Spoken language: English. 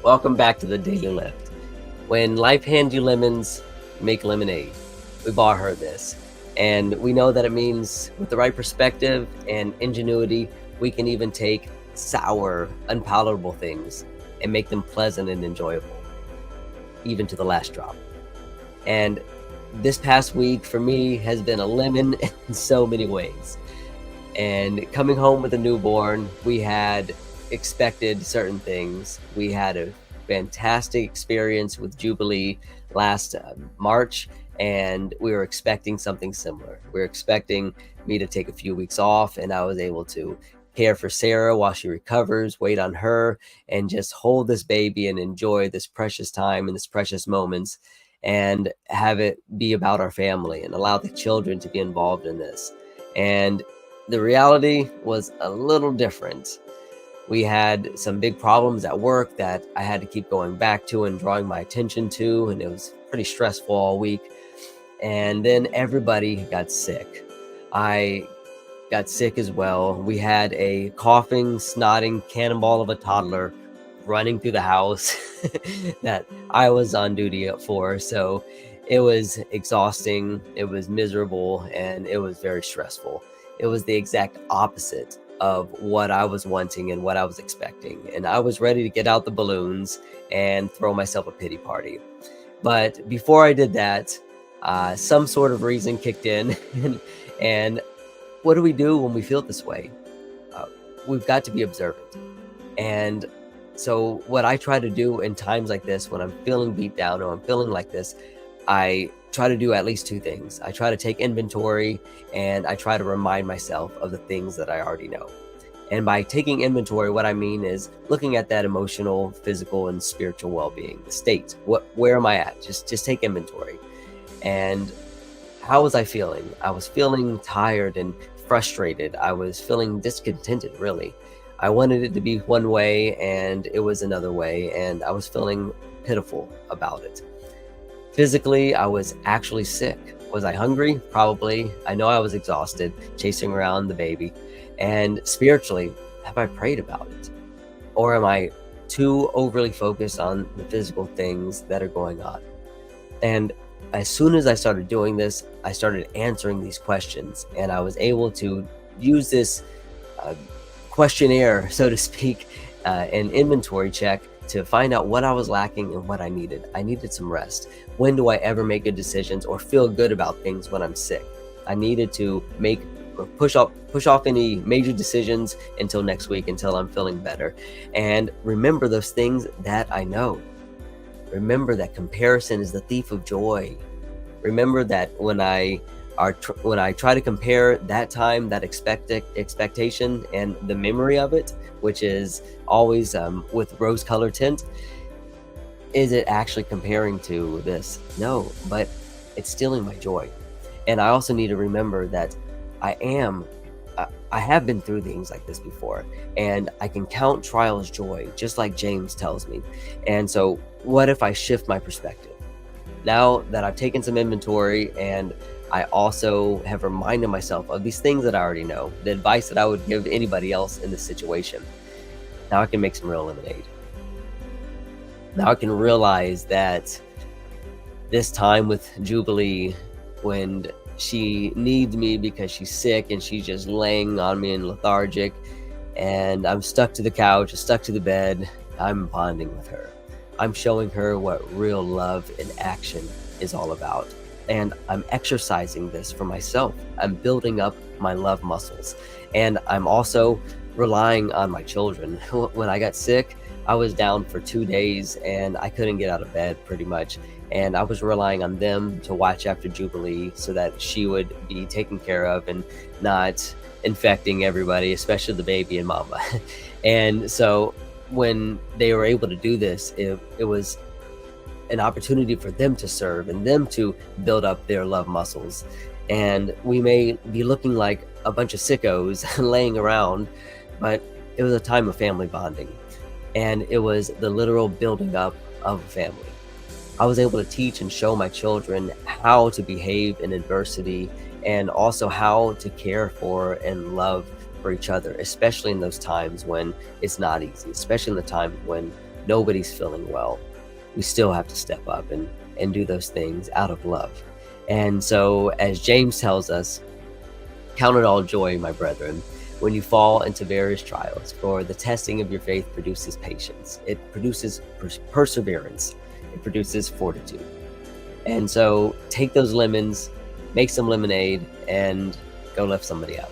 Welcome back to the Daily Lift. When life hands you lemons, make lemonade. We've all heard this. And we know that it means with the right perspective and ingenuity, we can even take sour, unpalatable things and make them pleasant and enjoyable, even to the last drop. And this past week for me has been a lemon in so many ways. And coming home with a newborn, we had expected certain things. We had a fantastic experience with Jubilee last March, and we were expecting something similar. We were expecting me to take a few weeks off, and I was able to care for Sarah while she recovers, wait on her, and just hold this baby and enjoy this precious time and this precious moments, and have it be about our family and allow the children to be involved in this. And the reality was a little different. We had some big problems at work that I had to keep going back to and drawing my attention to, and it was pretty stressful all week. And then everybody got sick. I got sick as well. We had a coughing, snotting cannonball of a toddler running through the house that I was on duty for. So it was exhausting, it was miserable, and it was very stressful. It was the exact opposite of what I was wanting and what I was expecting. And I was ready to get out the balloons and throw myself a pity party. But before I did that, some sort of reason kicked in. And what do we do when we feel this way? We've got to be observant. And so what I try to do in times like this, when I'm feeling beat down or I'm feeling like this, I try to do at least two things. I try to take inventory, and I try to remind myself of the things that I already know. And by taking inventory, what I mean is looking at that emotional, physical, and spiritual well-being, the state. Where am I at? Just take inventory. And how was I feeling? I was feeling tired and frustrated. I was feeling discontented, really. I wanted it to be one way, and it was another way, and I was feeling pitiful about it. Physically, I was actually sick. Was I hungry? Probably. I know I was exhausted, chasing around the baby. And spiritually, have I prayed about it? Or am I too overly focused on the physical things that are going on? And as soon as I started doing this, I started answering these questions, and I was able to use this questionnaire, so to speak, an inventory check to find out what I was lacking and what I needed. I needed some rest. When do I ever make good decisions or feel good about things when I'm sick? I needed to push off any major decisions until next week, until I'm feeling better. And remember those things that I know. Remember that comparison is the thief of joy. Remember that when I try to compare that time, that expectation, and the memory of it, which is always with rose-colored tint, is it actually comparing to this? No, but it's stealing my joy. And I also need to remember that I have been through things like this before, and I can count trials joy, just like James tells me. And so what if I shift my perspective? Now that I've taken some inventory, and I also have reminded myself of these things that I already know, the advice that I would give anybody else in this situation, now I can make some real lemonade. Now I can realize that this time with Jubilee, when she needs me because she's sick and she's just laying on me and lethargic, and I'm stuck to the couch, stuck to the bed, I'm bonding with her. I'm showing her what real love in action is all about. And I'm exercising this for myself. I'm building up my love muscles. And I'm also relying on my children. When I got sick, I was down for 2 days and I couldn't get out of bed pretty much. And I was relying on them to watch after Jubilee so that she would be taken care of and not infecting everybody, especially the baby and mama. And so when they were able to do this, it was an opportunity for them to serve and them to build up their love muscles. And we may be looking like a bunch of sickos laying around, but it was a time of family bonding. And it was the literal building up of a family. I was able to teach and show my children how to behave in adversity, and also how to care for and love for each other, especially in those times when it's not easy, especially in the time when nobody's feeling well, we still have to step up and do those things out of love. And so, as James tells us, count it all joy, my brethren, when you fall into various trials, for the testing of your faith produces patience. It produces perseverance. It produces fortitude. And so take those lemons, make some lemonade, and go lift somebody up.